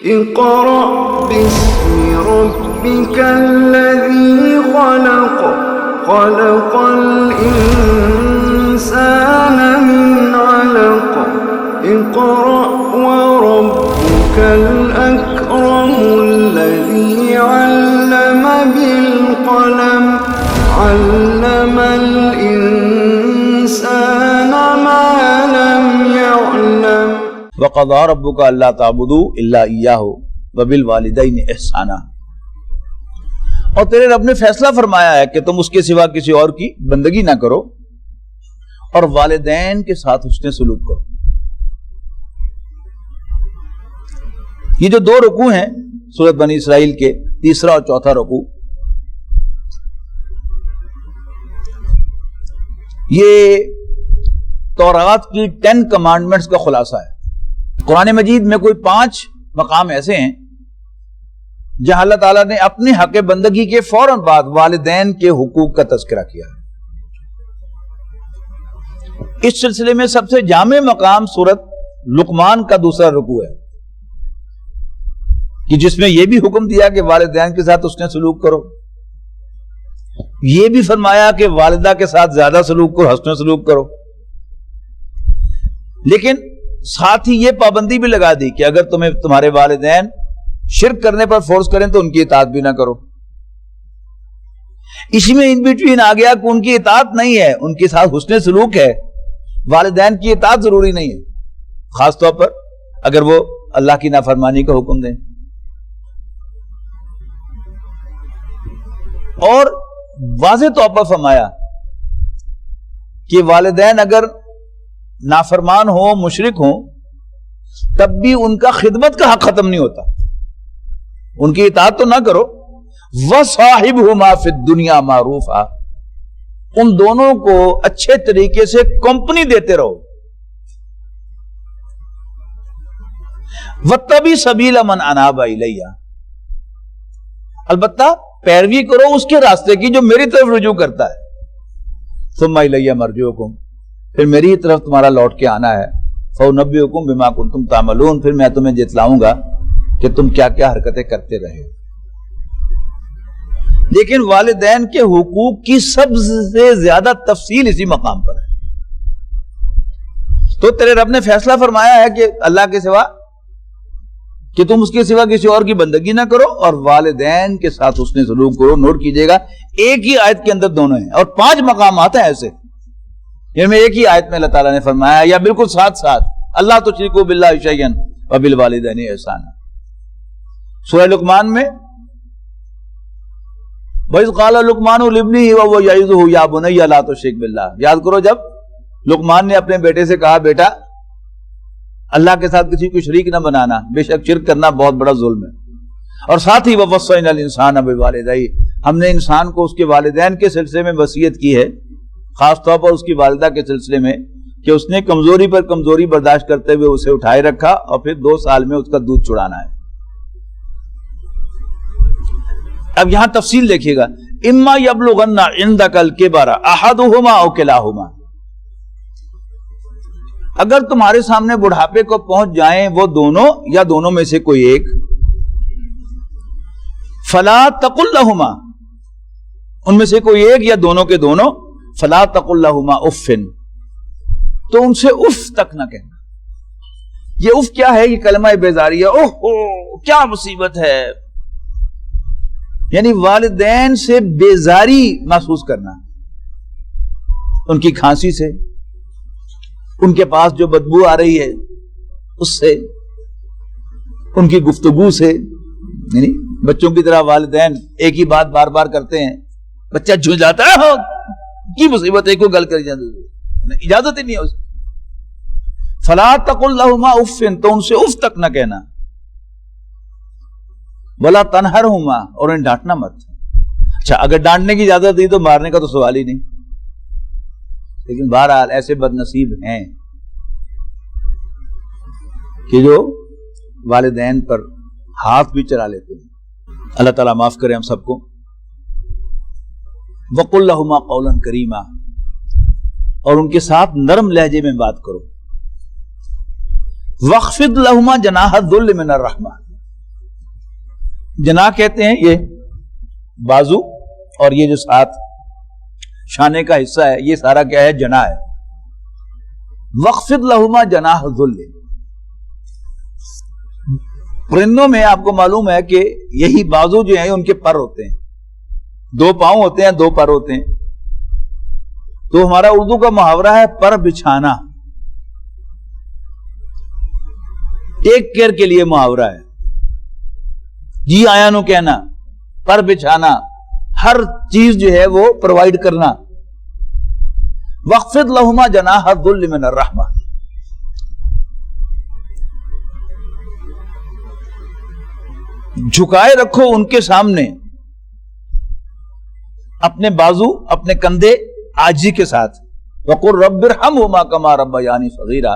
اقرأ باسم ربك الذي خلق خلق الإنسان من علق اقرأ وربك الأكرم الذي علم بالقلم علم الإنسان ما لم يعلم وَقَضَىٰ رَبُّكَ أَلَّا تَعْبُدُوا إِلَّا إِيَّاهُ وَبِالْوَالِدَيْنِ إِحْسَانًا۔ اور تیرے رب نے فیصلہ فرمایا ہے کہ تم اس کے سوا کسی اور کی بندگی نہ کرو اور والدین کے ساتھ حسن سلوک کرو۔ یہ جو دو رکوع ہیں سورۃ بنی اسرائیل کے، تیسرا اور چوتھا رکوع، یہ تورات کی 10 کمانڈمنٹس کا خلاصہ ہے۔ قرآن مجید میں کوئی 5 مقام ایسے ہیں جہاں اللہ تعالیٰ نے اپنے حق بندگی کے فوراً بعد والدین کے حقوق کا تذکرہ کیا ہے۔ اس سلسلے میں سب سے جامع مقام سورۃ لقمان کا دوسرا رکوع ہے کہ جس میں یہ بھی حکم دیا کہ والدین کے ساتھ اس نے سلوک کرو، یہ بھی فرمایا کہ والدہ کے ساتھ زیادہ سلوک کرو، حسن سلوک کرو، لیکن ساتھ ہی یہ پابندی بھی لگا دی کہ اگر تمہیں تمہارے والدین شرک کرنے پر فورس کریں تو ان کی اطاعت بھی نہ کرو۔ اسی میں ان بٹوین آ گیا کہ ان کی اطاعت نہیں ہے، ان کے ساتھ حسن سلوک ہے، والدین کی اطاعت ضروری نہیں ہے، خاص طور پر اگر وہ اللہ کی نافرمانی کا حکم دیں۔ اور واضح طور پر فرمایا کہ والدین اگر نافرمان ہو، مشرک ہو، تب بھی ان کا خدمت کا حق ختم نہیں ہوتا، ان کی اطاعت تو نہ کرو۔ وَصَاحِبْهُمَا فِي الدُّنْيَا مَعْرُوفًا، ان دونوں کو اچھے طریقے سے کمپنی دیتے رہو۔ وَاتَّبِعْ سَبِيلَ مَنْ أَنَابَ إِلَيَّ، البتہ پیروی کرو اس کے راستے کی جو میری طرف رجوع کرتا ہے۔ ثُمَّ إِلَيَّ مَرْجِعُكُمْ، پھر میری ہی طرف تمہارا لوٹ کے آنا ہے۔ فَأُنَبِّئُكُم بِمَا كُنتُمْ تَعْمَلُونَ، پھر میں تمہیں جتلاؤں گا کہ تم کیا کیا حرکتیں کرتے رہے۔ لیکن والدین کے حقوق کی سب سے زیادہ تفصیل اسی مقام پر ہے۔ تو تیرے رب نے فیصلہ فرمایا ہے کہ اللہ کے سوا، کہ تم اس کے سوا کسی اور کی بندگی نہ کرو اور والدین کے ساتھ حسن سلوک کرو۔ نوٹ کیجئے گا ایک ہی آیت کے اندر دونوں ہیں، اور 5 مقامات ہیں ایسے، ان میں ایک ہی آیت میں اللہ تعالیٰ نے فرمایا، یا بالکل ساتھ ساتھ، اللہ تشرکوا باللہ شیئا وبالوالدین احسانا۔ سورہ لقمان میں وَإِذْ قَالَ لُقْمَانُ لِابْنِهِ وَهُوَ يَعِظُهُ يَا بُنَيَّ لَا تُشْرِكْ بِاللَّهِ، یاد کرو جب لقمان نے اپنے بیٹے سے کہا، بیٹا اللہ کے ساتھ کسی کو شریک نہ بنانا، بے شک شرک کرنا بہت بڑا ظلم ہے۔ اور ساتھ ہی وَوَصَّيْنَا الْإِنسَانَ بِوَالِدَيْهِ، ہم نے انسان کو اس کے والدین کے سلسلے میں وصیت کی ہے، خاص طور پر اس کی والدہ کے سلسلے میں، کہ اس نے کمزوری پر کمزوری برداشت کرتے ہوئے اسے اٹھائے رکھا اور پھر 2 سال میں اس کا دودھ چڑانا ہے۔ اب یہاں تفصیل دیکھیے گا، اما یبلغن عندک الکبر احدہما او کلاہما، اگر تمہارے سامنے بڑھاپے کو پہنچ جائیں وہ دونوں یا دونوں میں سے کوئی ایک، فلا تقل لہما، ان میں سے کوئی ایک یا دونوں کے دونوں، فلا تقل لہما اف، تو ان سے اف تک نہ کہنا۔ یہ اف کیا ہے؟ یہ کلمہ بیزاری ہے، اوہ کیا مصیبت ہے، یعنی والدین سے بیزاری محسوس کرنا، ان کی کھانسی سے، ان کے پاس جو بدبو آ رہی ہے اس سے، ان کی گفتگو سے، یعنی بچوں کی طرح والدین ایک ہی بات بار بار کرتے ہیں، بچہ جھل جاتا ہے، ہاں کی مصیبت ہے، کو گل کر اجازت ہی نہیں ہے اسے۔ فلا تقل لہما اف، تو ان سے اف تک نہ کہنا، ولا تنہرہما، اور انہیں ڈانٹنا مت۔ اچھا اگر ڈانٹنے کی اجازت دی تو مارنے کا تو سوال ہی نہیں، لیکن بہرحال ایسے بد نصیب ہیں کہ جو والدین پر ہاتھ بھی چلا لیتے ہیں۔ اللہ تعالیٰ معاف کرے ہم سب کو۔ وَقُلْ لَهُمَا قَوْلًا كَرِيمًا، اور ان کے ساتھ نرم لہجے میں بات کرو۔ وَاخْفِضْ لَهُمَا جَنَاحَ الذُّلِّ مِنَ الرَّحْمَةِ، جناح کہتے ہیں یہ بازو، اور یہ جو ساتھ شانے کا حصہ ہے یہ سارا کیا ہے؟ جناح ہے. وَخْفِضْ لَهُمَا جَنَاحَ الذُّلِّ. پرندوں میں آپ کو معلوم ہے کہ یہی بازو جو ہیں ان کے پر ہوتے ہیں، 2 پاؤں ہوتے ہیں، 2 پر ہوتے ہیں. تو ہمارا اردو کا محاورہ ہے پر بچھانا، ٹیک کیئر کے لیے محاورہ ہے. جی آیا نو کہنا، پر بچھانا، ہر چیز جو ہے وہ پرووائڈ کرنا. وَخْفِضْ لَهُمَا جَنَاحَ الذُّلِّ مِنَ الرَّحْمَةِ. جھکائے رکھو ان کے سامنے اپنے بازو، اپنے کندھے عاجزی کے ساتھ. وَقُلْ رَبِّ ارْحَمْهُمَا كَمَا رَبَّيَانِي صَغِيرًا.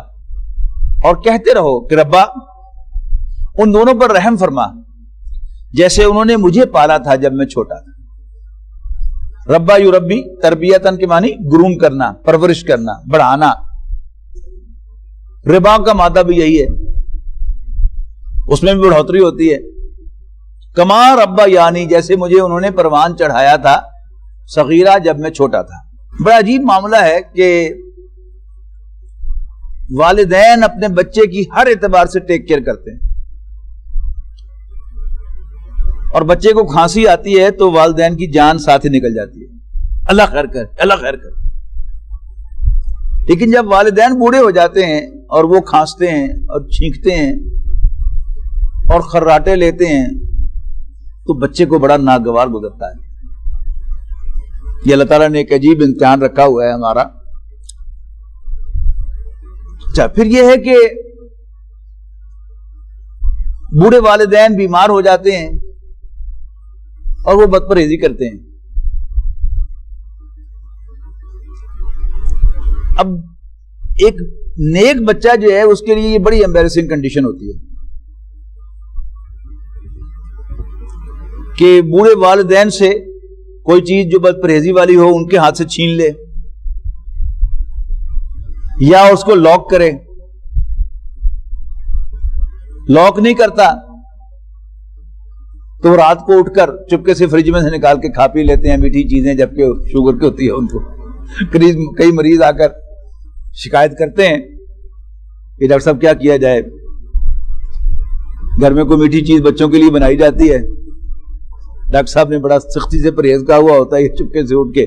اور کہتے رہو کہ ربا ان دونوں پر رحم فرما جیسے انہوں نے مجھے پالا تھا جب میں چھوٹا تھا. ربا یربی تربیتاً کے معنی گروم کرنا، پرورش کرنا، بڑھانا. ربا کا مادہ بھی یہی ہے، اس میں بھی بڑھوتری ہوتی ہے. کما ربا یعنی جیسے مجھے انہوں نے پروان چڑھایا تھا صغیرہ جب میں چھوٹا تھا. بڑا عجیب معاملہ ہے کہ والدین اپنے بچے کی ہر اعتبار سے ٹیک کیئر کرتے ہیں، اور بچے کو کھانسی آتی ہے تو والدین کی جان ساتھ ہی نکل جاتی ہے، اللہ خیر کر، اللہ خیر کر. لیکن جب والدین بوڑھے ہو جاتے ہیں اور وہ کھانستے ہیں اور چھینکتے ہیں اور خراٹے لیتے ہیں تو بچے کو بڑا ناگوار گزرتا ہے. یہ اللہ تعالیٰ نے ایک عجیب امتحان رکھا ہوا ہے ہمارا. اچھا، پھر یہ ہے کہ بوڑھے والدین بیمار ہو جاتے ہیں اور وہ بد پرہیزی کرتے ہیں. اب ایک نیک بچہ جو ہے اس کے لیے یہ بڑی امبیرسنگ کنڈیشن ہوتی ہے کہ بوڑھے والدین سے کوئی چیز جو بد پرہیزی والی ہو ان کے ہاتھ سے چھین لے یا اس کو لاک کرے. لاک نہیں کرتا تو رات کو اٹھ کر چپکے سے فریج میں سے نکال کے کھا پی لیتے ہیں میٹھی چیزیں، جبکہ شوگر کی ہوتی ہے ان کو. کئی مریض آ کر شکایت کرتے ہیں کہ ڈاکٹر صاحب کیا کیا جائے، گھر میں کوئی میٹھی چیز بچوں کے لیے بنائی جاتی ہے، ڈاکٹر صاحب نے بڑا سختی سے پرہیز کا ہوا ہوتا ہے، یہ چپکے سے اٹھ کے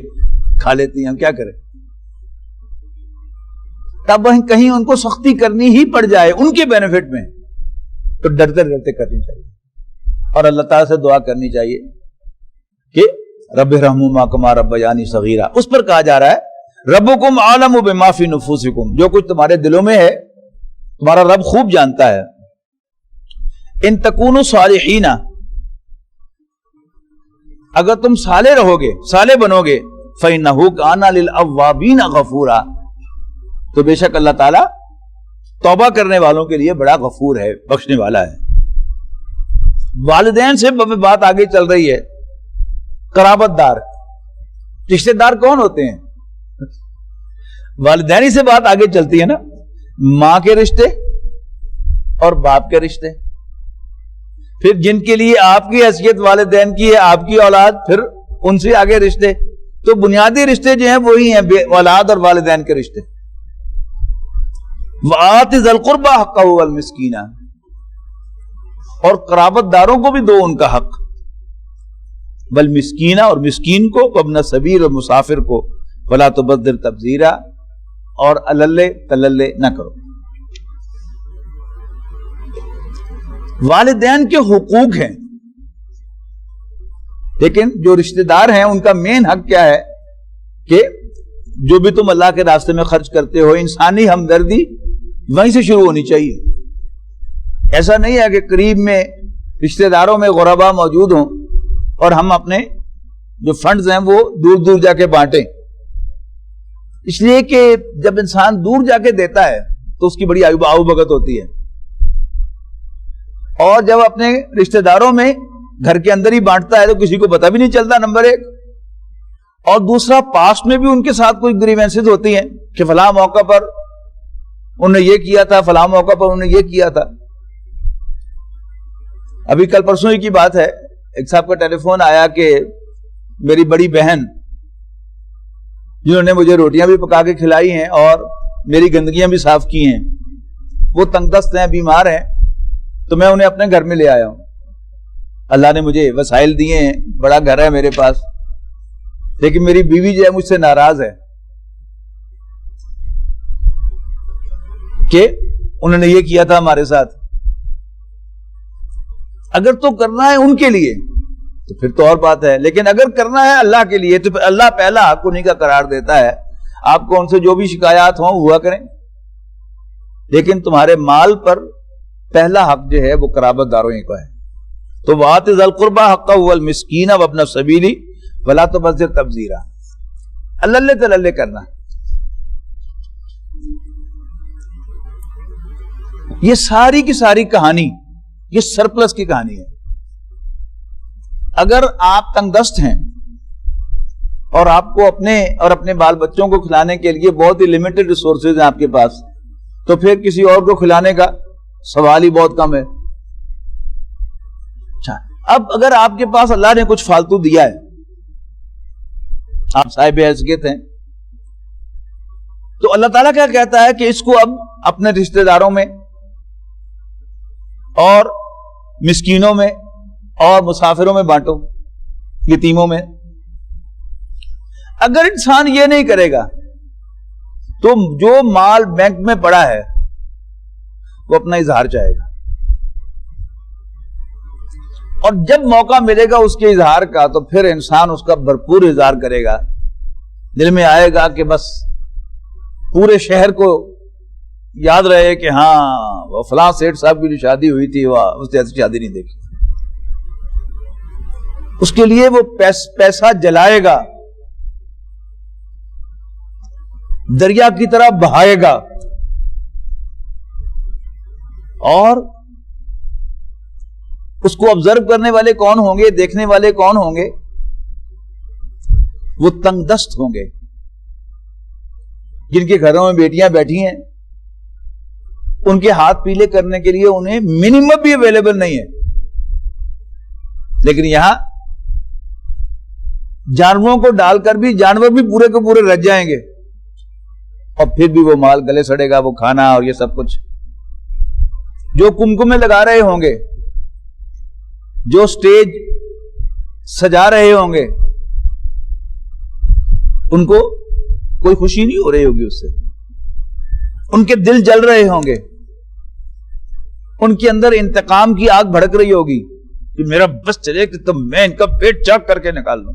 کھا لیتی ہیں، ہم کیا کریں. تب کہیں ان کو سختی کرنی ہی پڑ جائے ان کے بینیفٹ میں تو ڈرتے ڈرتے کرنی چاہیے، اور اللہ تعالیٰ سے دعا کرنی چاہیے کہ رب ارحمہما کما ربیانی صغیرا. اس پر کہا جا رہا ہے ربکم عالم بما فی نفوسکم، جو کچھ تمہارے دلوں میں ہے تمہارا رب خوب جانتا ہے. ان تکونوا صالحین، اگر تم صالح رہو گے، صالح بنو گے، فإنہ کان للأوابین غفورا، تو بے شک اللہ تعالیٰ توبہ کرنے والوں کے لیے بڑا غفور ہے، بخشنے والا ہے. والدین سے بات آگے چل رہی ہے. قرابت دار، رشتے دار کون ہوتے ہیں؟ والدین ہی سے بات آگے چلتی ہے نا. ماں کے رشتے اور باپ کے رشتے، پھر جن کے لیے آپ کی حیثیت والدین کی ہے، آپ کی اولاد، پھر ان سے آگے رشتے. تو بنیادی رشتے جو ہیں وہی ہیں اولاد اور والدین کے رشتے. وَآتِ ذَا الْقُرْبَى حَقَّهُ وَالْمِسْكِينَ، اور قرابت داروں کو بھی دو ان کا حق. والمسکین، اور مسکین کو، وابن السبیل، اور مسافر کو. ولا تبذر تبذیرا، اور اللے تللے نہ کرو. والدین کے حقوق ہیں، لیکن جو رشتہ دار ہیں ان کا مین حق کیا ہے کہ جو بھی تم اللہ کے راستے میں خرچ کرتے ہو، انسانی ہمدردی وہیں سے شروع ہونی چاہیے. ایسا نہیں ہے کہ قریب میں رشتہ داروں میں غربا موجود ہوں اور ہم اپنے جو فنڈز ہیں وہ دور دور جا کے بانٹیں. اس لیے کہ جب انسان دور جا کے دیتا ہے تو اس کی بڑی آؤ بھگت ہوتی ہے، اور جب اپنے رشتہ داروں میں گھر کے اندر ہی بانٹتا ہے تو کسی کو پتہ بھی نہیں چلتا، نمبر 1. اور دوسرا، پاسٹ میں بھی ان کے ساتھ کوئی گریوینسز ہوتی ہیں کہ فلاں موقع پر انہوں نے یہ کیا تھا، فلاں موقع پر انہوں نے یہ کیا تھا. ابھی کل پرسوں ہی کی بات ہے ایک صاحب کا ٹیلی فون آیا کہ میری بڑی بہن جنہوں نے مجھے روٹیاں بھی پکا کے کھلائی ہیں اور میری گندگیاں بھی صاف کی ہیں، وہ تنگ دست ہیں، بیمار ہیں، تو میں انہیں اپنے گھر میں لے آیا ہوں. اللہ نے مجھے وسائل دیے ہیں، بڑا گھر ہے میرے پاس، لیکن میری بیوی جو ہے مجھ سے ناراض ہے کہ انہوں نے یہ کیا تھا ہمارے ساتھ. اگر تو کرنا ہے ان کے لیے تو پھر تو اور بات ہے، لیکن اگر کرنا ہے اللہ کے لیے تو پھر اللہ پہلا حق انہیں کا قرار دیتا ہے. آپ کو ان سے جو بھی شکایات ہوں ہوا کریں، لیکن تمہارے مال پر پہلا حق جو ہے وہ قرابت داروں ہی کا ہے. تو وَآتِ ذَا الْقُرْبَىٰ حَقَّهُ وَالْمِسْكِينَ وَابْنَ السَّبِيلِ وَلَا تُبَذِّرْ تَبْذِيرًا. اللہ تللے کرنا. یہ ساری کی ساری کہانی یہ سرپلس کی کہانی ہے. اگر آپ تنگ دست ہیں اور آپ کو اپنے اور اپنے بال بچوں کو کھلانے کے لیے بہت ہی لمیٹڈ ریسورسز ہیں آپ کے پاس، تو پھر کسی اور کو کھلانے کا سوال ہی بہت کم ہے. اچھا، اب اگر آپ کے پاس اللہ نے کچھ فالتو دیا ہے، آپ صاحب حیثیت ہیں، تو اللہ تعالیٰ کیا کہتا ہے کہ اس کو اب اپنے رشتہ داروں میں اور مسکینوں میں اور مسافروں میں بانٹو، یتیموں میں. اگر انسان یہ نہیں کرے گا تو جو مال بینک میں پڑا ہے وہ اپنا اظہار چاہے گا، اور جب موقع ملے گا اس کے اظہار کا تو پھر انسان اس کا بھرپور اظہار کرے گا. دل میں آئے گا کہ بس پورے شہر کو یاد رہے کہ ہاں وہ فلاں سیٹھ صاحب کی جو شادی ہوئی تھی وہ اس نے ایسی شادی نہیں دیکھی. اس کے لیے وہ پیسہ جلائے گا، دریا کی طرح بہائے گا، اور اس کو آبزرو کرنے والے کون ہوں گے، دیکھنے والے کون ہوں گے؟ وہ تنگ دست ہوں گے جن کے گھروں میں بیٹیاں بیٹھی ہیں، ان کے ہاتھ پیلے کرنے کے لیے انہیں منیمم بھی اویلیبل نہیں ہے. لیکن یہاں جانوروں کو ڈال کر بھی جانور بھی پورے کے پورے رج جائیں گے، اور پھر بھی وہ مال گلے سڑے گا، وہ کھانا اور یہ سب کچھ. جو کمکمے لگا رہے ہوں گے، جو سٹیج سجا رہے ہوں گے، ان کو کوئی خوشی نہیں ہو رہی ہوگی اس سے. ان کے دل جل رہے ہوں گے، ان کے اندر انتقام کی آگ بھڑک رہی ہوگی کہ میرا بس چلے کہ تم میں ان کا پیٹ چاک کر کے نکال لوں.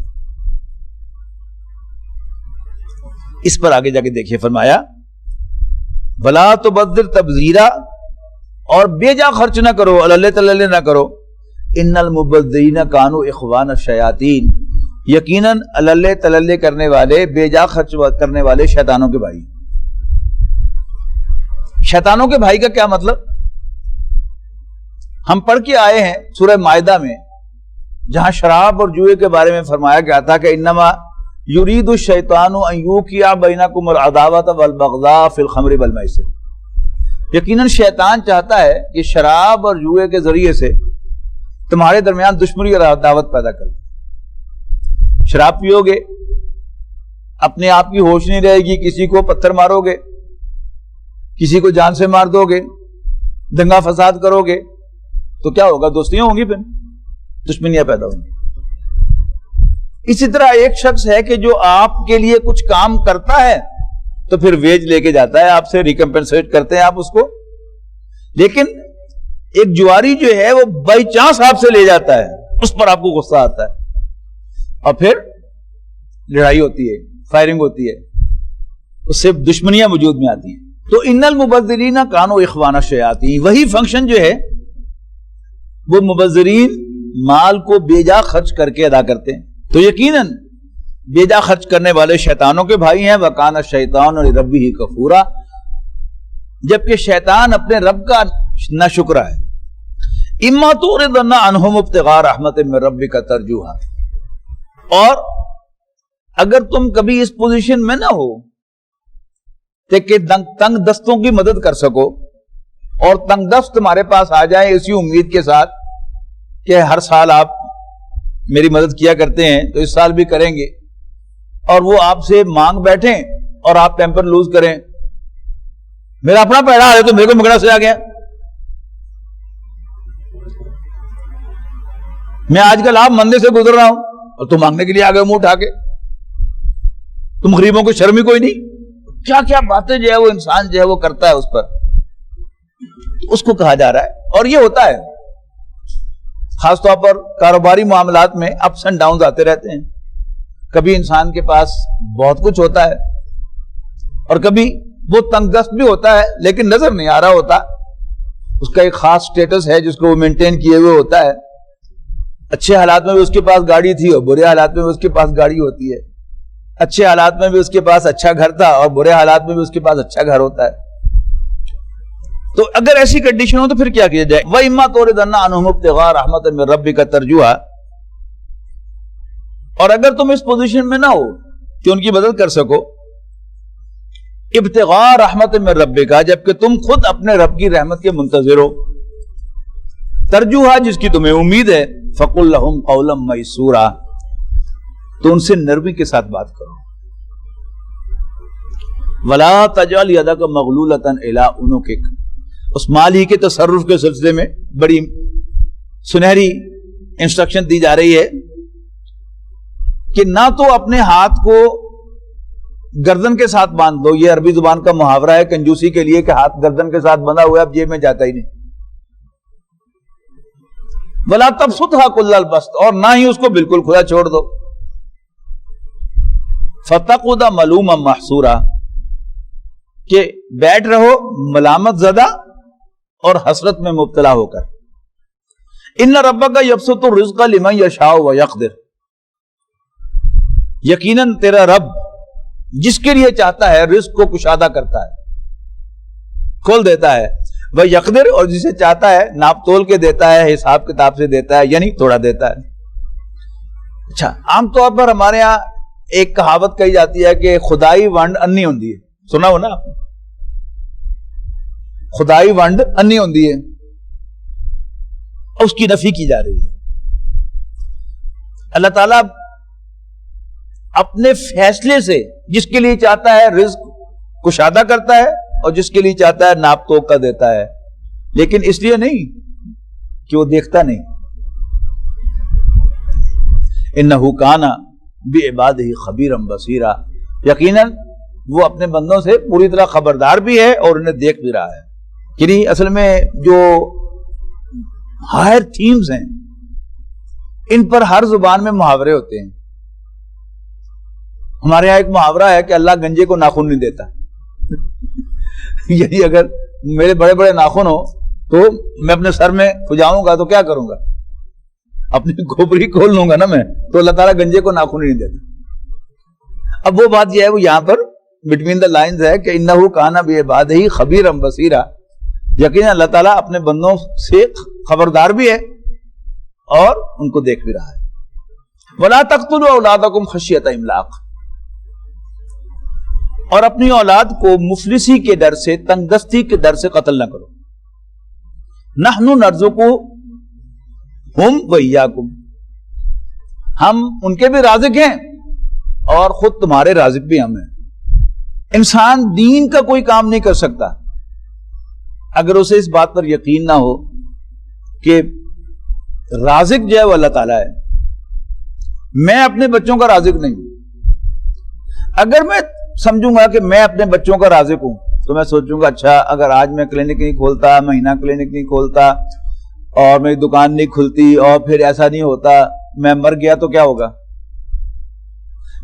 اس پر آگے جا کے دیکھیے، فرمایا بلا تبذر تبذیرا، اور بے جا خرچ نہ کرو، اللہ تللے نہ کرو. ان المبذرین کانوا اخوان الشیاطین، یقیناً اللہ تللے کرنے والے، بے جا خرچ کرنے والے شیطانوں کے بھائی. شیطانوں کے بھائی کا کیا مطلب؟ ہم پڑھ کے آئے ہیں سورہ مائدہ میں، جہاں شراب اور جوئے کے بارے میں فرمایا گیا تھا کہ انما یرید الشیطان ان یوقع بینکم العداوۃ والبغضاء فی الخمر والمیسر. یقیناً شیطان چاہتا ہے کہ شراب اور جوئے کے ذریعے سے تمہارے درمیان دشمنی اور عداوت پیدا کر. شراب پیو گے، اپنے آپ کی ہوش نہیں رہے گی، کسی کو پتھر مارو گے، کسی کو جان سے مار دو گے، دنگا فساد کرو گے، تو کیا ہوگا؟ دوستیاں ہوں گی، پھر دشمنیاں پیدا ہوں گی. اسی طرح ایک شخص ہے کہ جو آپ کے لیے کچھ کام کرتا ہے تو پھر ویج لے کے جاتا ہے، آپ سے ریکمپنسیٹ کرتے ہیں آپ اس کو. لیکن ایک جواری جو ہے وہ بائی چانس آپ سے لے جاتا ہے، اس پر آپ کو غصہ آتا ہے، اور پھر لڑائی ہوتی ہے، فائرنگ ہوتی ہے، اس سے دشمنیاں وجود میں آتی ہیں. تو ان المبذرین کانوا اخوان الشیاطین، وہی فنکشن جو ہے وہ مبذرین مال کو بے جا خرچ کر کے ادا کرتے ہیں. تو یقیناً بے جا خرچ کرنے والے شیطانوں کے بھائی ہیں. وَكَانَ الشَّيْطَانُ لِرَبِّهِ كَفُورًا، جبکہ شیطان اپنے رب کا ناشکرا ہے. اِمَّا تُعْرِضَنَّ عَنْهُمُ ابْتِغَاءَ رَحْمَةٍ مِّن رَّبِّكَ تَرْجُوهَا، اور اگر تم کبھی اس پوزیشن میں نہ ہو کہ تنگ دستوں کی مدد کر سکو، اور تنگ دست تمہارے پاس آ جائیں اسی امید کے ساتھ کہ ہر سال آپ میری مدد کیا کرتے ہیں تو اس سال بھی کریں گے، اور وہ آپ سے مانگ بیٹھیں اور آپ پیمپر لوز کریں، میرا اپنا پیڑا ہے تو میرے کو مگنا سے آ گیا. میں آج کل آپ مندے سے گزر رہا ہوں اور تم مانگنے کے لیے آ گئے منہ اٹھا کے. تم غریبوں کو شرم ہی کوئی نہیں. کیا کیا باتیں جو ہے وہ انسان جو ہے وہ کرتا ہے اس پر، اس کو کہا جا رہا ہے. اور یہ ہوتا ہے خاص طور پر کاروباری معاملات میں اپس اینڈ ڈاؤنز آتے رہتے ہیں. کبھی انسان کے پاس بہت کچھ ہوتا ہے اور کبھی وہ تنگ دست بھی ہوتا ہے لیکن نظر نہیں آ رہا ہوتا. اس کا ایک خاص سٹیٹس ہے جس کو وہ مینٹین کیے ہوئے ہوتا ہے. اچھے حالات میں بھی اس کے پاس گاڑی تھی اور برے حالات میں بھی اس کے پاس گاڑی ہوتی ہے. اچھے حالات میں بھی اس کے پاس اچھا گھر تھا اور برے حالات میں بھی اس کے پاس اچھا گھر ہوتا ہے. تو اگر ایسی کنڈیشن ہو تو پھر کیا کیا جائے؟ وَإِمَّا تُعْرِضَنَّ عَنْهُمُ ابْتِغَاءَ رَحْمَةٍ مِّن رَّبِّكَ تَرْجُوهَا، اور اگر تم اس پوزیشن میں نہ ہو کہ ان کی مدد کر سکو، ابتغاء رحمت من ربک، جبکہ تم خود اپنے رب کی رحمت کے منتظر ہو، ترجوہا جس کی تمہیں امید ہے، فقل لہم قولا میسورا، تو ان سے نرمی کے ساتھ بات کرو. ولا تجعل یدک مغلولۃ الی عنقک، اس مال ہی کے تصرف کے سلسلے میں بڑی سنہری انسٹرکشن دی جا رہی ہے کہ نہ تو اپنے ہاتھ کو گردن کے ساتھ باندھ دو. یہ عربی زبان کا محاورہ ہے کنجوسی کے لیے کہ ہاتھ گردن کے ساتھ بندھا ہوا ہے اب جیب میں جاتا ہی نہیں. ولا تبسطها کل البسط، اور نہ ہی اس کو بالکل کھلا چھوڑ دو. فتقعد ملوما محسورا، کہ بیٹھ رہو ملامت زدہ اور حسرت میں مبتلا ہو کر. ان ربک یبسط الرزق لمن یشاء ویقدر، یقیناً تیرا رب جس کے لیے چاہتا ہے رزق کو کشادہ کرتا ہے، کھول دیتا ہے. وہ یقدر، اور جسے چاہتا ہے ناپ تول کے دیتا ہے، حساب کتاب سے دیتا ہے، یعنی تھوڑا دیتا ہے. اچھا، عام طور پر ہمارے ہاں ایک کہاوت کہی جاتی ہے کہ خدائی ونڈ انی ہوندی ہے. سنا ہو نا آپ نے؟ خدائی ونڈ انی ہوندی ہے، اس کی نفی کی جا رہی ہے. اللہ تعالیٰ اپنے فیصلے سے جس کے لیے چاہتا ہے رزق کشادہ کرتا ہے اور جس کے لیے چاہتا ہے ناپ توک کا دیتا ہے، لیکن اس لیے نہیں کہ وہ دیکھتا نہیں. انہ کان بعبادہ خبیرا بصیرا، یقیناً وہ اپنے بندوں سے پوری طرح خبردار بھی ہے اور انہیں دیکھ بھی رہا ہے. یعنی اصل میں جو ہائر تھیمز ہیں ان پر ہر زبان میں محاورے ہوتے ہیں. ہمارے یہاں ایک محاورہ ہے کہ اللہ گنجے کو ناخن نہیں دیتا. یعنی اگر میرے بڑے بڑے ناخن ہو تو میں اپنے سر میں کھجاؤں گا تو کیا کروں گا؟ اپنی کھوپڑی کھول لوں گا نا میں. تو اللہ تعالیٰ گنجے کو ناخن نہیں دیتا. اب وہ بات یہ ہے، وہ یہاں پر بٹوین دا لائنز ہے کہ انہ کان بعبادہ خبیرا بصیرا، یقیناً اللہ تعالیٰ اپنے بندوں سے خبردار بھی ہے اور ان کو دیکھ بھی رہا ہے. ولا تقتلوا اولادکم خشیۃ املاق، اور اپنی اولاد کو مفلسی کے ڈر سے، تنگ دستی کے ڈر سے قتل نہ کرو. نحن نرزقہم وایاکم، ہم ان کے بھی رازق ہیں اور خود تمہارے رازق بھی ہم ہیں. انسان دین کا کوئی کام نہیں کر سکتا اگر اسے اس بات پر یقین نہ ہو کہ رازق جو ہے وہ اللہ تعالیٰ ہے. میں اپنے بچوں کا رازق نہیں. اگر میں سمجھوں گا کہ میں اپنے بچوں کا رازق ہوں تو میں سوچوں گا اچھا اگر آج میں کلینک نہیں کھولتا، مہینہ کلینک نہیں کھولتا اور میری دکان نہیں کھلتی اور پھر ایسا نہیں ہوتا، میں مر گیا تو کیا ہوگا؟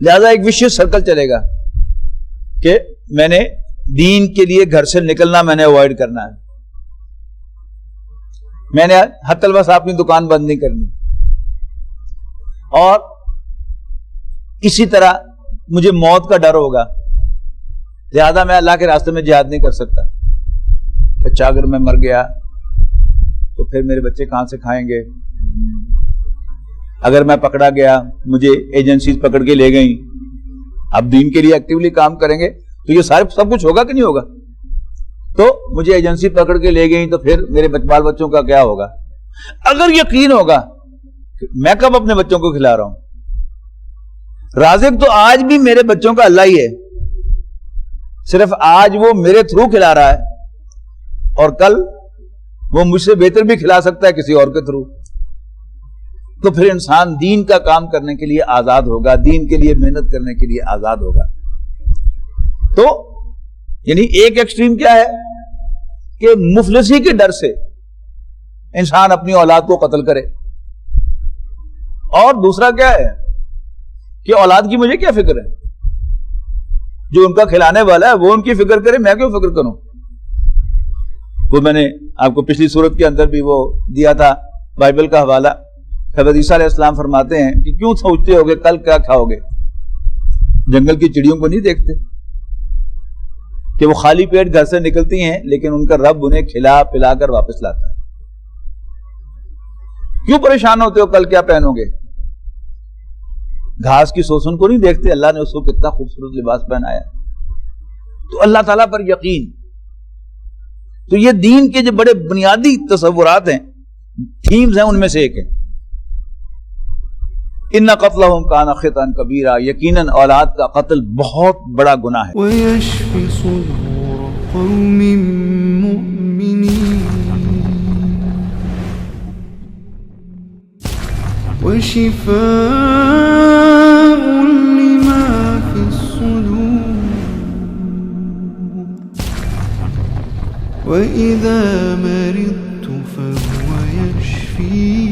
لہذا ایک وشیس سرکل چلے گا کہ میں نے دین کے لیے گھر سے نکلنا میں نے اوائڈ کرنا ہے، میں نے حتی البس اپنی دکان بند نہیں کرنی، اور اسی طرح مجھے موت کا ڈر ہوگا لہذا میں اللہ کے راستے میں جہاد نہیں کر سکتا. اچھا اگر میں مر گیا تو پھر میرے بچے کہاں سے کھائیں گے؟ اگر میں پکڑا گیا، مجھے ایجنسیز پکڑ کے لے گئیں، اب دین کے لیے ایکٹیولی کام کریں گے تو یہ سب کچھ ہوگا کہ نہیں ہوگا؟ تو مجھے ایجنسی پکڑ کے لے گئیں تو پھر میرے بال بچوں کا کیا ہوگا؟ اگر یقین ہوگا میں کب اپنے بچوں کو کھلا رہا ہوں؟ رازق تو آج بھی میرے بچوں کا اللہ ہی ہے، صرف آج وہ میرے تھرو کھلا رہا ہے اور کل وہ مجھ سے بہتر بھی کھلا سکتا ہے کسی اور کے تھرو. تو پھر انسان دین کا کام کرنے کے لیے آزاد ہوگا، دین کے لیے محنت کرنے کے لیے آزاد ہوگا. تو یعنی ایک ایکسٹریم کیا ہے کہ مفلسی کے ڈر سے انسان اپنی اولاد کو قتل کرے، اور دوسرا کیا ہے کہ اولاد کی مجھے کیا فکر ہے، جو ان کا کھلانے والا ہے وہ ان کی فکر کرے، میں کیوں فکر کروں. وہ میں نے آپ کو پچھلی صورت کے اندر بھی وہ دیا تھا بائبل کا حوالہ. حضرت عیسیٰ علیہ السلام فرماتے ہیں کہ کیوں سوچتے ہوگے کل کیا کھاؤ گے؟ جنگل کی چڑیوں کو نہیں دیکھتے کہ وہ خالی پیٹ گھر سے نکلتی ہیں لیکن ان کا رب انہیں کھلا پلا کر واپس لاتا ہے. کیوں پریشان ہوتے ہو کل کیا پہنو گے؟ گھاس کی سوسن کو نہیں دیکھتے اللہ نے اس کو کتنا خوبصورت لباس پہنایا. تو اللہ تعالیٰ پر یقین. تو یہ دین کے جو بڑے بنیادی تصورات ہیں، تھیمز ہیں، ان میں سے ایک ہے ان قتلہم کان خطأ کبیرا، یقیناً اولاد کا قتل بہت بڑا گناہ ہے. ويشفي صدور قوم مؤمنين وشفاء لما في الصدور وإذا مرضت فهو يشفين